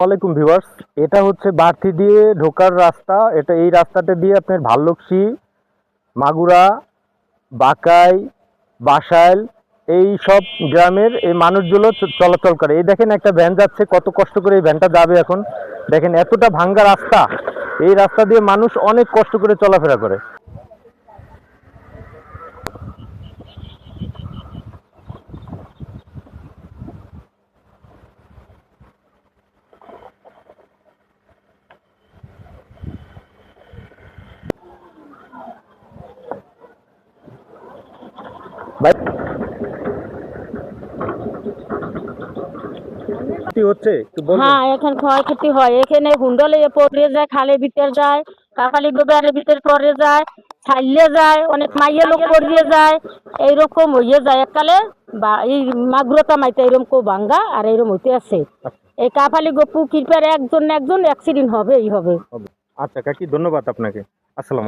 ওয়ালাইকুম ভিউয়ার্স, এটা হচ্ছে বাড়তি দিয়ে ঢোকার রাস্তা। এই রাস্তাটা দিয়ে আপনার ভাল্লুকশি, মাগুরা, বাকাই, বাসাইল এই সব গ্রামের এই মানুষগুলো চলাচল করে। এই দেখেন একটা ভ্যান যাচ্ছে, কত কষ্ট করে এই ভ্যানটা যাবে। এখন দেখেন এতটা ভাঙ্গা রাস্তা, এই রাস্তা দিয়ে মানুষ অনেক কষ্ট করে চলাফেরা করে। ভাই কি হচ্ছে একটু বলবেন? হ্যাঁ, এখন ক্ষয়ক্ষতি হয়। এখানে হুন্ডলে পড়ে যায়, খালের ভিতর যায়, কাকালি গোবরের ভিতর পড়ে যায়, ছাইলে যায়, অনেক মাইয়ে লোক পড়িয়ে যায়। এইরকম হইয়ে যায় এককালে। বা এই মাগুরতা মাইতে এইরকম কো ভাঙ্গা আর এইরকম হইতে আছে। এই কাপালি গপু কিরপার একজন একজন অ্যাক্সিডেন্ট হবে, এই হবে। আচ্ছা কাকি, ধন্যবাদ আপনাকে। আসসালাম।